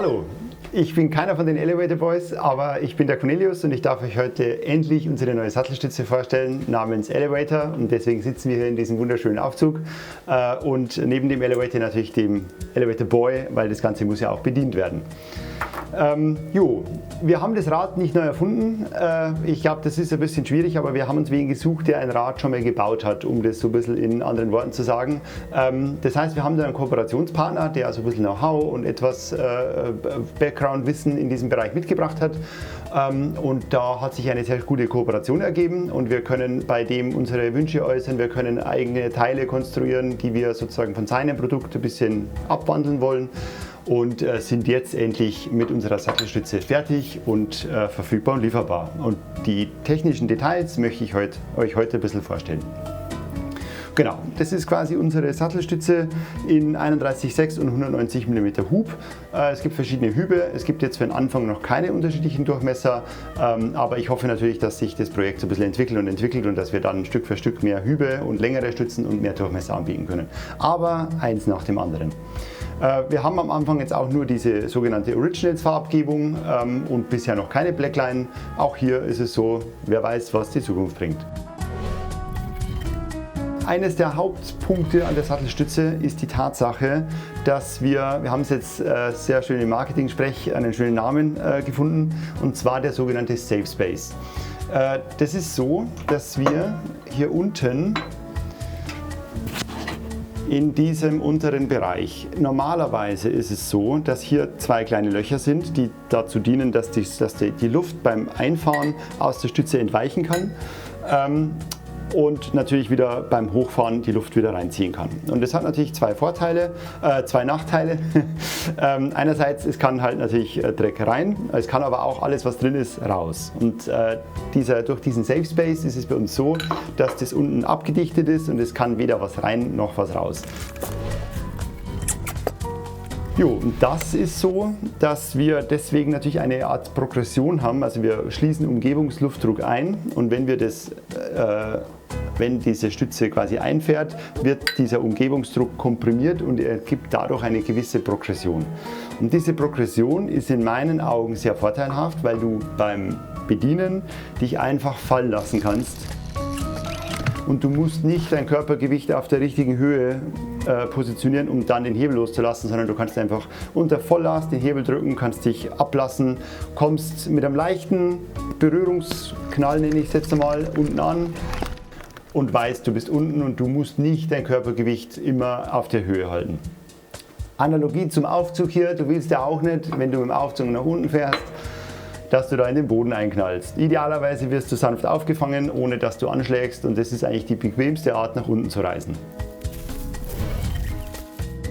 Hallo, ich bin keiner von den Elevator Boys, aber ich bin der Cornelius und ich darf euch heute endlich unsere neue Sattelstütze vorstellen namens Elevator, und deswegen sitzen wir hier in diesem wunderschönen Aufzug und neben dem Elevator natürlich dem Elevator Boy, weil das Ganze muss ja auch bedient werden. Wir haben das Rad nicht neu erfunden. Ich glaube, das ist ein bisschen schwierig, aber wir haben uns wen gesucht, der ein Rad schon mal gebaut hat, um das so ein bisschen in anderen Worten zu sagen. Das heißt, wir haben da einen Kooperationspartner, der also ein bisschen Know-how und etwas Background-Wissen in diesem Bereich mitgebracht hat. Und da hat sich eine sehr gute Kooperation ergeben und wir können bei dem unsere Wünsche äußern, wir können eigene Teile konstruieren, die wir sozusagen von seinem Produkt ein bisschen abwandeln wollen. Und sind jetzt endlich mit unserer Sattelstütze fertig und verfügbar und lieferbar. Und die technischen Details möchte ich euch heute ein bisschen vorstellen. Genau, das ist quasi unsere Sattelstütze in 31,6 und 190 mm Hub. Es gibt verschiedene Hübe. Es gibt jetzt für den Anfang noch keine unterschiedlichen Durchmesser, aber ich hoffe natürlich, dass sich das Projekt so ein bisschen entwickelt und dass wir dann Stück für Stück mehr Hübe und längere Stützen und mehr Durchmesser anbieten können. Aber eins nach dem anderen. Wir haben am Anfang jetzt auch nur diese sogenannte Originals Farbgebung und bisher noch keine Blackline. Auch hier ist es so, wer weiß, was die Zukunft bringt. Eines der Hauptpunkte an der Sattelstütze ist die Tatsache, dass wir haben es jetzt sehr schön im Marketing-Sprech einen schönen Namen gefunden, und zwar der sogenannte Safe Space. Das ist so, dass wir hier unten in diesem unteren Bereich. Normalerweise ist es so, dass hier zwei kleine Löcher sind, die dazu dienen, dass die Luft beim Einfahren aus der Stütze entweichen kann und natürlich wieder beim Hochfahren die Luft wieder reinziehen kann. Und das hat natürlich zwei Nachteile. Einerseits, es kann halt natürlich Dreck rein, es kann aber auch alles, was drin ist, raus. Und durch diesen Safe Space ist es bei uns so, dass das unten abgedichtet ist und es kann weder was rein noch was raus. Und das ist so, dass wir deswegen natürlich eine Art Progression haben. Also wir schließen Umgebungsluftdruck ein, und wenn diese Stütze quasi einfährt, wird dieser Umgebungsdruck komprimiert und er gibt dadurch eine gewisse Progression. Und diese Progression ist in meinen Augen sehr vorteilhaft, weil du beim Bedienen dich einfach fallen lassen kannst. Und du musst nicht dein Körpergewicht auf der richtigen Höhe positionieren, um dann den Hebel loszulassen, sondern du kannst einfach unter Volllast den Hebel drücken, kannst dich ablassen, kommst mit einem leichten Berührungsknall, nenne ich es jetzt einmal, unten an und weißt, du bist unten und du musst nicht dein Körpergewicht immer auf der Höhe halten. Analogie zum Aufzug hier, du willst ja auch nicht, wenn du im Aufzug nach unten fährst, dass du da in den Boden einknallst. Idealerweise wirst du sanft aufgefangen, ohne dass du anschlägst, und das ist eigentlich die bequemste Art, nach unten zu reisen.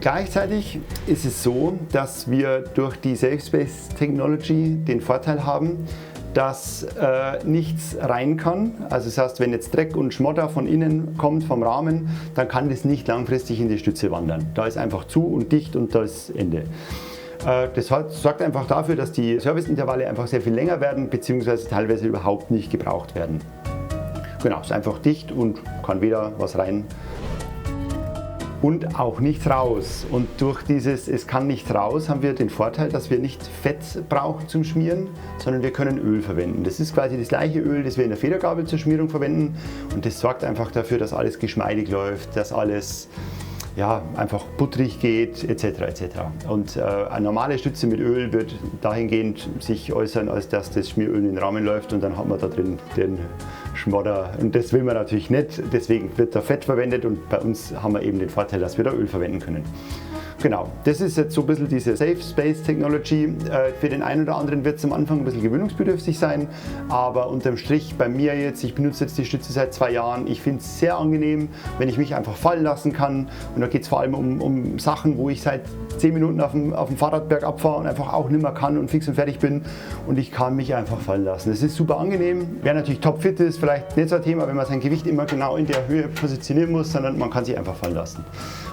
Gleichzeitig ist es so, dass wir durch die Safe Space Technology den Vorteil haben, dass nichts rein kann. Also das heißt, wenn jetzt Dreck und Schmodder von innen kommt, vom Rahmen, dann kann das nicht langfristig in die Stütze wandern. Da ist einfach zu und dicht und da ist Ende. Das sorgt einfach dafür, dass die Serviceintervalle einfach sehr viel länger werden, beziehungsweise teilweise überhaupt nicht gebraucht werden. Genau, es ist einfach dicht und kann weder was rein und auch nichts raus. Und durch dieses "Es kann nichts raus" haben wir den Vorteil, dass wir nicht Fett brauchen zum Schmieren, sondern wir können Öl verwenden. Das ist quasi das gleiche Öl, das wir in der Federgabel zur Schmierung verwenden, und das sorgt einfach dafür, dass alles geschmeidig läuft, dass alles einfach butterig geht, etc. etc. Und eine normale Stütze mit Öl wird dahingehend sich äußern, als dass das Schmieröl in den Rahmen läuft und dann hat man da drin den Schmodder. Und das will man natürlich nicht, deswegen wird da Fett verwendet, und bei uns haben wir eben den Vorteil, dass wir da Öl verwenden können. Genau, das ist jetzt so ein bisschen diese Safe Space Technology. Für den einen oder anderen wird es am Anfang ein bisschen gewöhnungsbedürftig sein, aber unterm Strich bei mir jetzt, ich benutze jetzt die Stütze seit 2 Jahren, ich finde es sehr angenehm, wenn ich mich einfach fallen lassen kann, und da geht es vor allem um Sachen, wo ich seit 10 Minuten auf dem Fahrrad bergab fahre und einfach auch nicht mehr kann und fix und fertig bin, und ich kann mich einfach fallen lassen. Das ist super angenehm. Wer natürlich topfit ist, vielleicht nicht so ein Thema, wenn man sein Gewicht immer genau in der Höhe positionieren muss, sondern man kann sich einfach fallen lassen.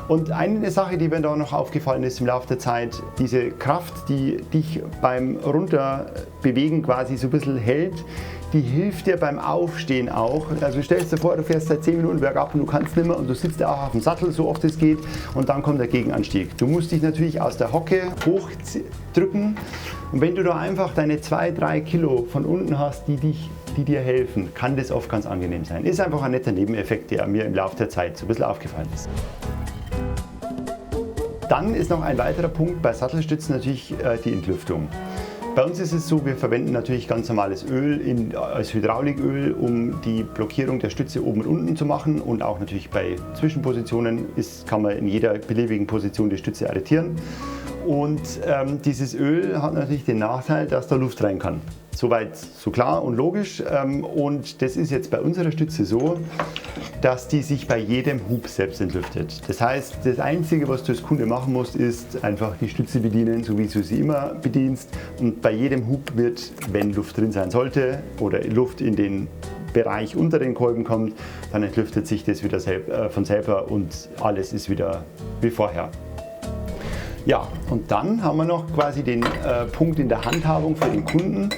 Und eine Sache, die mir da noch aufgefallen ist im Laufe der Zeit, diese Kraft, die dich beim Runterbewegen quasi so ein bisschen hält, die hilft dir beim Aufstehen auch. Also stellst dir vor, du fährst seit 10 Minuten bergab und du kannst nicht mehr und du sitzt auch auf dem Sattel, so oft es geht, und dann kommt der Gegenanstieg. Du musst dich natürlich aus der Hocke hochdrücken, und wenn du da einfach deine 2-3 Kilo von unten hast, die dir helfen, kann das oft ganz angenehm sein. Ist einfach ein netter Nebeneffekt, der mir im Laufe der Zeit so ein bisschen aufgefallen ist. Dann ist noch ein weiterer Punkt bei Sattelstützen natürlich die Entlüftung. Bei uns ist es so, wir verwenden natürlich ganz normales Öl als Hydrauliköl, um die Blockierung der Stütze oben und unten zu machen, und auch natürlich bei Zwischenpositionen kann man in jeder beliebigen Position die Stütze arretieren. Und dieses Öl hat natürlich den Nachteil, dass da Luft rein kann. Soweit so klar und logisch, und das ist jetzt bei unserer Stütze so, dass die sich bei jedem Hub selbst entlüftet. Das heißt, das Einzige, was du als Kunde machen musst, ist einfach die Stütze bedienen, so wie du sie immer bedienst, und bei jedem Hub wird, wenn Luft drin sein sollte oder Luft in den Bereich unter den Kolben kommt, dann entlüftet sich das wieder von selber und alles ist wieder wie vorher. Ja, und dann haben wir noch quasi den Punkt in der Handhabung für den Kunden.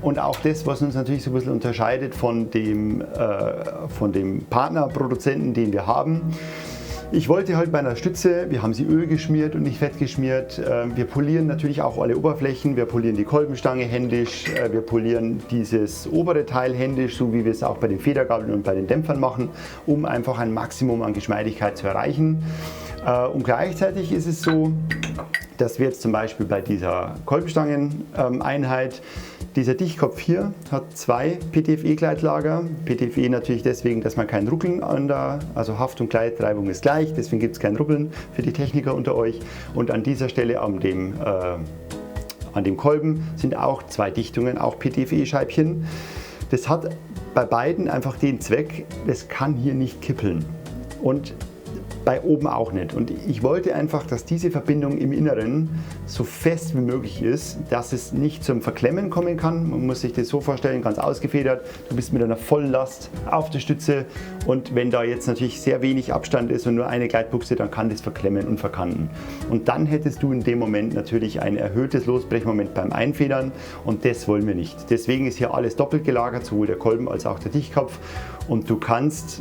Und auch das, was uns natürlich so ein bisschen unterscheidet von dem Partnerproduzenten, den wir haben. Ich wollte halt bei einer Stütze, wir haben sie Öl geschmiert und nicht Fett geschmiert. Wir polieren natürlich auch alle Oberflächen. Wir polieren die Kolbenstange händisch. Wir polieren dieses obere Teil händisch, so wie wir es auch bei den Federgabeln und bei den Dämpfern machen, um einfach ein Maximum an Geschmeidigkeit zu erreichen. Und gleichzeitig ist es so, dass wir jetzt zum Beispiel bei dieser Kolbenstangeneinheit, dieser Dichtkopf hier hat 2 PTFE-Gleitlager. PTFE natürlich deswegen, dass man kein Ruckeln also Haft- und Gleitreibung ist gleich, deswegen gibt es kein Ruckeln für die Techniker unter euch. Und an dieser Stelle an dem Kolben sind auch 2 Dichtungen, auch PTFE-Scheibchen. Das hat bei beiden einfach den Zweck, das kann hier nicht kippeln. Und bei oben auch nicht. Und ich wollte einfach, dass diese Verbindung im Inneren so fest wie möglich ist, dass es nicht zum Verklemmen kommen kann. Man muss sich das so vorstellen, ganz ausgefedert. Du bist mit einer vollen Last auf der Stütze, und wenn da jetzt natürlich sehr wenig Abstand ist und nur eine Gleitbuchse, dann kann das verklemmen und verkanten. Und dann hättest du in dem Moment natürlich ein erhöhtes Losbrechmoment beim Einfedern, und das wollen wir nicht. Deswegen ist hier alles doppelt gelagert, sowohl der Kolben als auch der Dichtkopf, und du kannst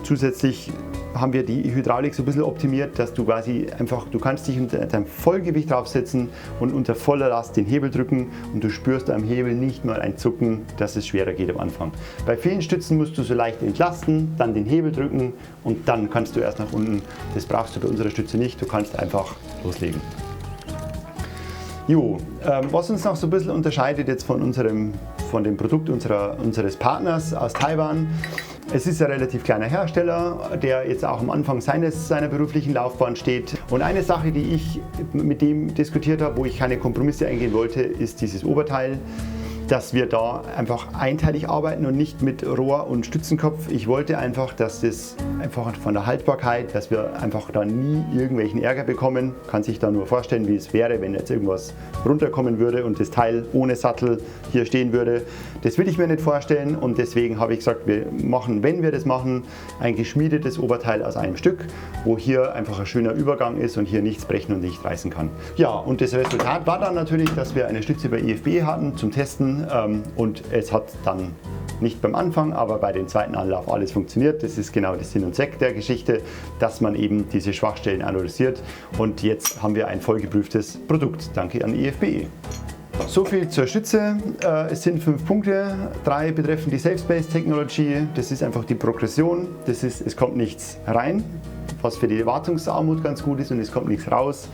zusätzlich haben wir die Hydraulik so ein bisschen optimiert, dass du quasi einfach, du kannst dich unter deinem Vollgewicht draufsetzen und unter voller Last den Hebel drücken, und du spürst am Hebel nicht mal ein Zucken, dass es schwerer geht am Anfang. Bei vielen Stützen musst du so leicht entlasten, dann den Hebel drücken und dann kannst du erst nach unten. Das brauchst du bei unserer Stütze nicht, du kannst einfach loslegen. Jo, was uns noch so ein bisschen unterscheidet jetzt von dem Produkt unseres Partners aus Taiwan. Es ist ein relativ kleiner Hersteller, der jetzt auch am Anfang seiner beruflichen Laufbahn steht. Und eine Sache, die ich mit dem diskutiert habe, wo ich keine Kompromisse eingehen wollte, ist dieses Oberteil, dass wir da einfach einteilig arbeiten und nicht mit Rohr und Stützenkopf. Ich wollte einfach, dass das einfach von der Haltbarkeit, dass wir einfach da nie irgendwelchen Ärger bekommen. Kann sich da nur vorstellen, wie es wäre, wenn jetzt irgendwas runterkommen würde und das Teil ohne Sattel hier stehen würde. Das will ich mir nicht vorstellen, und deswegen habe ich gesagt, wir machen, wenn wir das machen, ein geschmiedetes Oberteil aus einem Stück, wo hier einfach ein schöner Übergang ist und hier nichts brechen und nicht reißen kann. Ja, und das Resultat war dann natürlich, dass wir eine Stütze bei IFB hatten zum Testen, und es hat dann nicht beim Anfang, aber bei dem zweiten Anlauf alles funktioniert. Das ist genau der Sinn und Zweck der Geschichte, dass man eben diese Schwachstellen analysiert, und jetzt haben wir ein vollgeprüftes Produkt. Danke an IFB. So viel zur Stütze. Es sind 5 Punkte. 3 betreffen die Safe Space Technology. Das ist einfach die Progression. Es kommt nichts rein, was für die Wartungsarmut ganz gut ist, und es kommt nichts raus.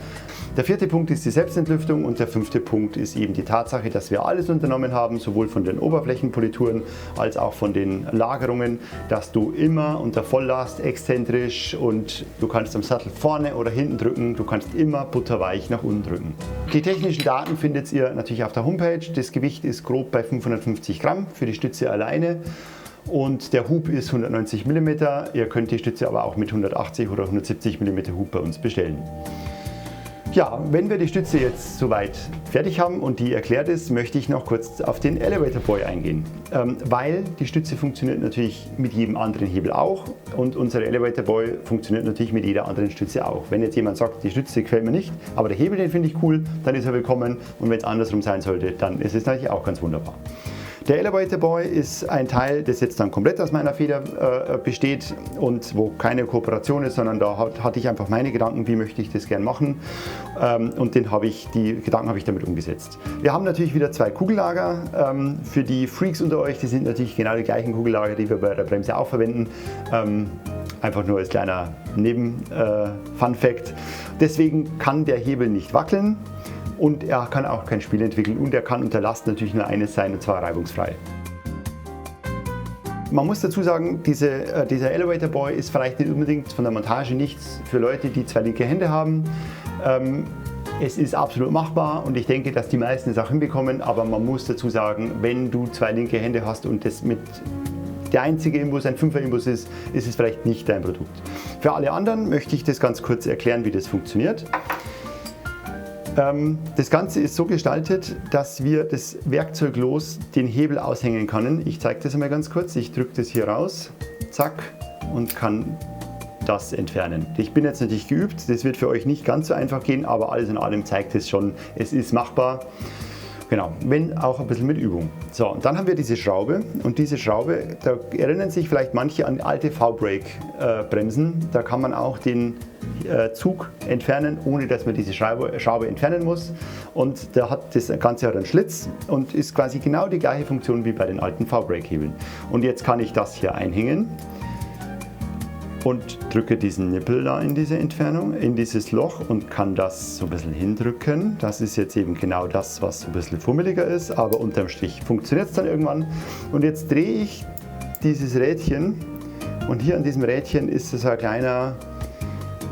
Der 4. Punkt ist die Selbstentlüftung, und der 5. Punkt ist eben die Tatsache, dass wir alles unternommen haben, sowohl von den Oberflächenpolituren als auch von den Lagerungen, dass du immer unter Volllast, exzentrisch, und du kannst am Sattel vorne oder hinten drücken, du kannst immer butterweich nach unten drücken. Die technischen Daten findet ihr natürlich auf der Homepage. Das Gewicht ist grob bei 550 Gramm für die Stütze alleine. Und der Hub ist 190 mm. Ihr könnt die Stütze aber auch mit 180 oder 170 mm Hub bei uns bestellen. Ja, wenn wir die Stütze jetzt soweit fertig haben und die erklärt ist, möchte ich noch kurz auf den Elevator Boy eingehen. Weil die Stütze funktioniert natürlich mit jedem anderen Hebel auch, und unser Elevator Boy funktioniert natürlich mit jeder anderen Stütze auch. Wenn jetzt jemand sagt, die Stütze gefällt mir nicht, aber der Hebel, den finde ich cool, dann ist er willkommen, und wenn es andersrum sein sollte, dann ist es natürlich auch ganz wunderbar. Der Elevator Boy ist ein Teil, das jetzt dann komplett aus meiner Feder besteht und wo keine Kooperation ist, sondern da hatte ich einfach meine Gedanken, wie möchte ich das gern machen, und die Gedanken habe ich damit umgesetzt. Wir haben natürlich wieder 2 Kugellager. Für die Freaks unter euch, die sind natürlich genau die gleichen Kugellager, die wir bei der Bremse auch verwenden. Einfach nur als kleiner Neben-Fun-Fact. Deswegen kann der Hebel nicht wackeln und er kann auch kein Spiel entwickeln und er kann unter Last natürlich nur eines sein, und zwar reibungsfrei. Man muss dazu sagen, dieser Elevator Boy ist vielleicht nicht unbedingt von der Montage nichts für Leute, die 2 linke Hände haben. Es ist absolut machbar und ich denke, dass die meisten es auch hinbekommen, aber man muss dazu sagen, wenn du 2 linke Hände hast und das mit der einzige Imbus ein 5er Imbus ist, ist es vielleicht nicht dein Produkt. Für alle anderen möchte ich das ganz kurz erklären, wie das funktioniert. Das Ganze ist so gestaltet, dass wir das werkzeuglos den Hebel aushängen können. Ich zeige das einmal ganz kurz. Ich drücke das hier raus, zack, und kann das entfernen. Ich bin jetzt natürlich geübt, das wird für euch nicht ganz so einfach gehen, aber alles in allem zeigt es schon, es ist machbar. Genau, wenn auch ein bisschen mit Übung. So, und dann haben wir diese Schraube, und diese Schraube, da erinnern sich vielleicht manche an alte V-Brake-Bremsen. Da kann man auch den Zug entfernen, ohne dass man diese Schraube entfernen muss. Und da hat das Ganze hat einen Schlitz und ist quasi genau die gleiche Funktion wie bei den alten V-Brake-Hebeln. Und jetzt kann ich das hier einhängen und drücke diesen Nippel da in diese Entfernung, in dieses Loch, und kann das so ein bisschen hindrücken. Das ist jetzt eben genau das, was so ein bisschen fummeliger ist, aber unterm Strich funktioniert es dann irgendwann. Und jetzt drehe ich dieses Rädchen, und hier an diesem Rädchen ist so ein kleiner,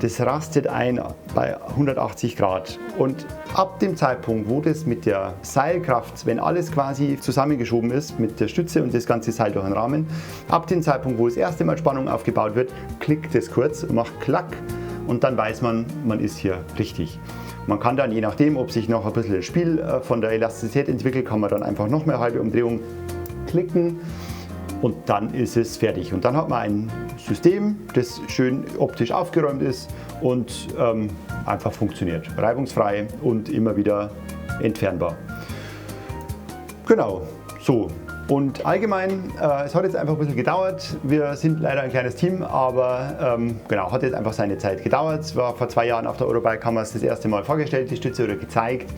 das rastet ein bei 180 Grad. Und ab dem Zeitpunkt, wo das mit der Seilkraft, wenn alles quasi zusammengeschoben ist mit der Stütze und das ganze Seil durch den Rahmen, ab dem Zeitpunkt, wo das erste Mal Spannung aufgebaut wird, klickt es kurz und macht Klack, und dann weiß man, man ist hier richtig. Man kann dann, je nachdem, ob sich noch ein bisschen das Spiel von der Elastizität entwickelt, kann man dann einfach noch mehr halbe Umdrehung klicken. Und dann ist es fertig. Und dann hat man ein System, das schön optisch aufgeräumt ist und einfach funktioniert. Reibungsfrei und immer wieder entfernbar. Genau, so. Und allgemein, es hat jetzt einfach ein bisschen gedauert. Wir sind leider ein kleines Team, aber genau, hat jetzt einfach seine Zeit gedauert. Es war vor 2 Jahren auf der Eurobike, haben wir es das erste Mal vorgestellt, die Stütze, oder gezeigt.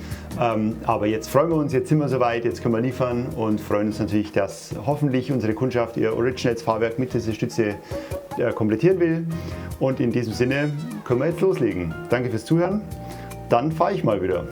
Aber jetzt freuen wir uns, jetzt sind wir soweit, jetzt können wir liefern und freuen uns natürlich, dass hoffentlich unsere Kundschaft ihr Originals-Fahrwerk mit dieser Stütze komplettieren will. Und in diesem Sinne können wir jetzt loslegen. Danke fürs Zuhören. Dann fahre ich mal wieder.